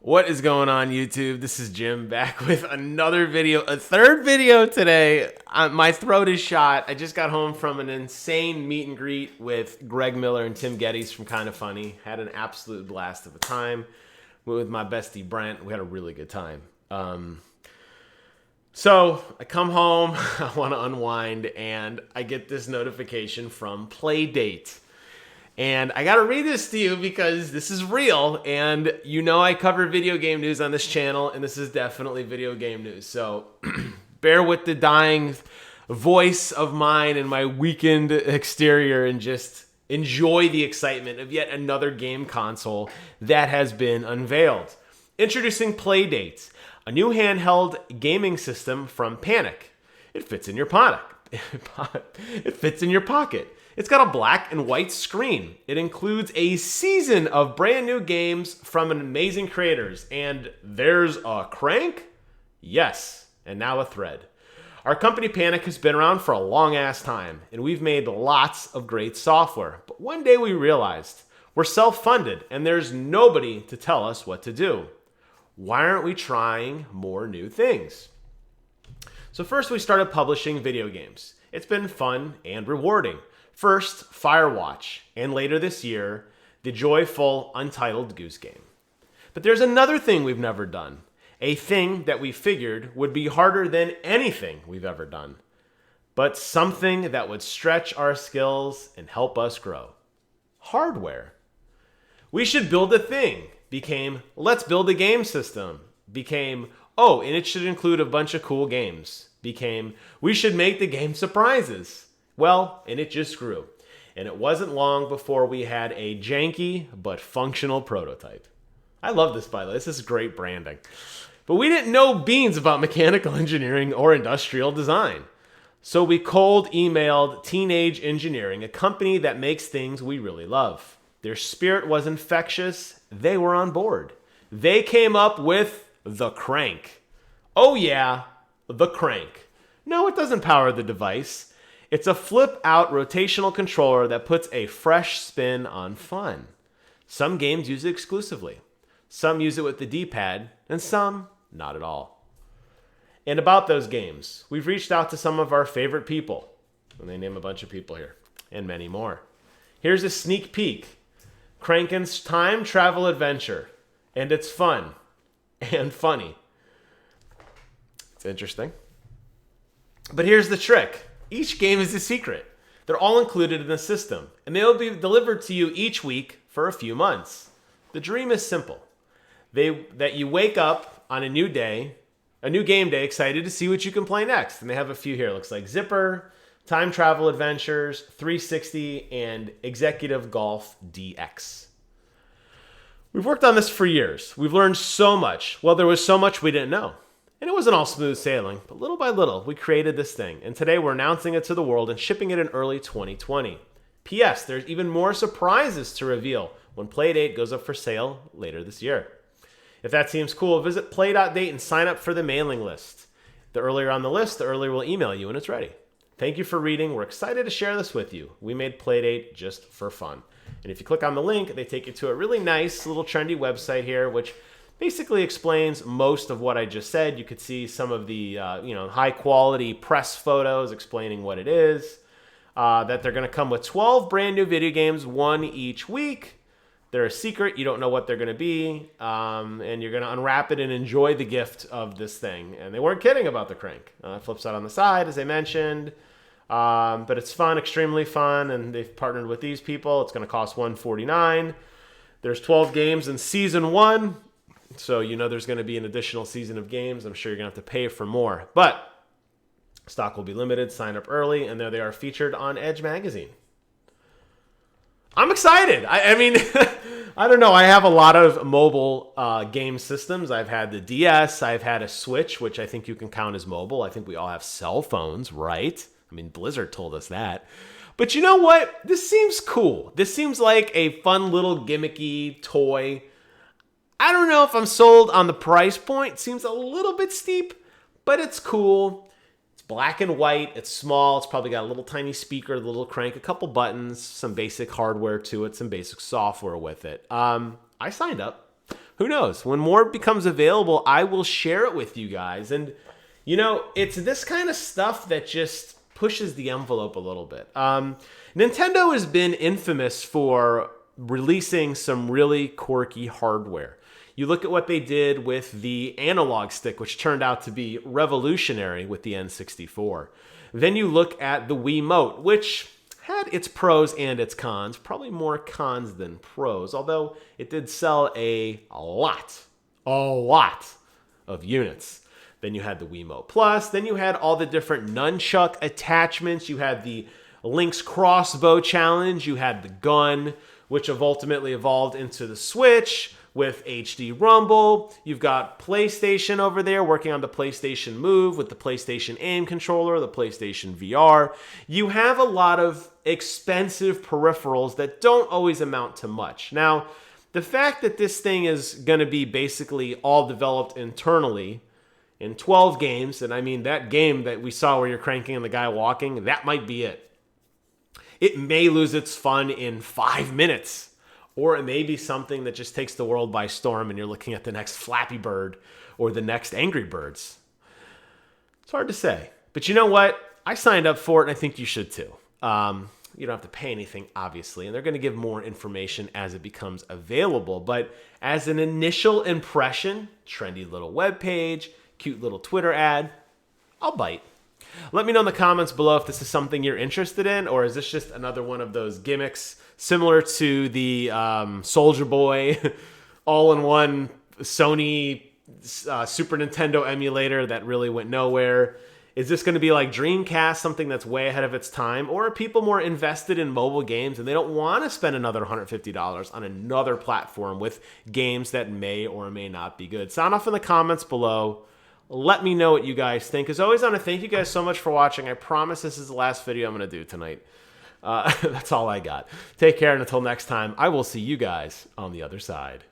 What is going on, YouTube? This is Jim back with another video, a third video today. My throat is shot. I just got home from an insane meet and greet with Greg Miller and Tim Geddes from Kinda Funny. Had an absolute blast of a time. Went with my bestie Brent. We had a really good time. So I come home, I want to unwind, and I get this notification from PLAYDATE. And I gotta read this to you because this is real, and you know I cover video game news on this channel, and this is definitely video game news. So bear with the dying voice of mine and my weakened exterior and just enjoy the excitement of yet another game console that has been unveiled. Introducing PLAYDATE, a new handheld gaming system from Panic. It fits in your pocket. It fits in your pocket. It's got a black and white screen. It includes a season of brand new games from amazing creators. And there's a crank? Yes, and now a thread. Our company Panic has been around for a long ass time, and we've made lots of great software. But one day we realized we're self-funded, and there's nobody to tell us what to do. Why aren't we trying more new things? So first we started publishing video games. It's been fun and rewarding. First, Firewatch, and later this year, the joyful Untitled Goose Game. But there's another thing we've never done, a thing that we figured would be harder than anything we've ever done, but something that would stretch our skills and help us grow. Hardware. We should build a thing, became let's build a game system, became oh, and it should include a bunch of cool games, became we should make the game surprises. Well, and it just grew. And it wasn't long before we had a janky but functional prototype. I love this, by the way. This is great branding. But we didn't know beans about mechanical engineering or industrial design. So we cold emailed Teenage Engineering, a company that makes things we really love. Their spirit was infectious. They were on board. They came up with the crank. Oh yeah, the crank. No, it doesn't power the device. It's a flip-out rotational controller that puts a fresh spin on fun. Some games use it exclusively. Some use it with the D-pad, and some not at all. And about those games, we've reached out to some of our favorite people, and they name a bunch of people here, and many more. Here's a sneak peek. Crankin's time travel adventure, and it's fun and funny. It's interesting. But here's the trick. Each game is a secret. They're all included in the system, and they'll be delivered to you each week for a few months. The dream is simple. That you wake up on a new day, a new game day, excited to see what you can play next. And they have a few here. It looks like Zipper, Time Travel Adventures, 360, and Executive Golf DX. We've worked on this for years. We've learned so much. Well, there was so much we didn't know. And it wasn't all smooth sailing, but little by little, we created this thing. And today we're announcing it to the world and shipping it in early 2020. P.S. There's even more surprises to reveal when PLAYDATE goes up for sale later this year. If that seems cool, visit play.date and sign up for the mailing list. The earlier on the list, the earlier we'll email you when it's ready. Thank you for reading. We're excited to share this with you. We made PLAYDATE just for fun. And if you click on the link, they take you to a really nice little trendy website here, which basically explains most of what I just said. You could see some of the high quality press photos explaining what it is. That they're going to come with 12 brand new video games, one each week. They're a secret. You don't know what they're going to be. And you're going to unwrap it and enjoy the gift of this thing. And they weren't kidding about the crank. It flips out on the side, as I mentioned. But it's fun, extremely fun. And they've partnered with these people. It's going to cost $149. There's 12 games in season 1. So you know there's going to be an additional season of games. I'm sure you're going to have to pay for more. But stock will be limited. Sign up early. And there they are featured on Edge Magazine. I'm excited. I mean, I don't know. I have a lot of mobile game systems. I've had the DS. I've had a Switch, which I think you can count as mobile. I think we all have cell phones, right? I mean, Blizzard told us that. But you know what? This seems cool. This seems like a fun little gimmicky toy. I don't know if I'm sold on the price point. It seems a little bit steep, but it's cool. It's black and white. It's small. It's probably got a little tiny speaker, a little crank, a couple buttons, some basic hardware to it, some basic software with it. I signed up. who knows? When more becomes available, I will share it with you guys. And, you know, it's this kind of stuff that just pushes the envelope a little bit. Nintendo has been infamous for releasing some really quirky hardware. You look at what they did with the analog stick, which turned out to be revolutionary with the N64. Then you look at the Wiimote, which had its pros and its cons, probably more cons than pros, although it did sell a lot of units. Then you had the Wiimote Plus, then you had all the different nunchuck attachments, you had the Link's Crossbow Challenge, you had the gun, which have ultimately evolved into the Switch with HD Rumble. You've got PlayStation over there working on the PlayStation Move with the PlayStation Aim controller, the PlayStation VR. You have a lot of expensive peripherals that don't always amount to much. Now, the fact that this thing is going to be basically all developed internally in 12 games, and I mean that game that we saw where you're cranking and the guy walking, that might be it. It may lose its fun in 5 minutes. Or it may be something that just takes the world by storm and you're looking at the next Flappy Bird or the next Angry Birds. It's hard to say. But you know what? I signed up for it and I think you should too. You don't have to pay anything, obviously, and they're going to give more information as it becomes available. But as an initial impression, trendy little webpage, cute little Twitter ad, I'll bite. Let me know in the comments below if this is something you're interested in, or is this just another one of those gimmicks similar to the Soldier Boy all-in-one Sony Super Nintendo emulator that really went nowhere? Is this going to be like Dreamcast, something that's way ahead of its time? Or are people more invested in mobile games and they don't want to spend another $150 on another platform with games that may or may not be good? Sound off in the comments below. Let me know what you guys think. As always, I want to thank you guys so much for watching. I promise this is the last video I'm going to do tonight. That's all I got. Take care, and until next time, I will see you guys on the other side.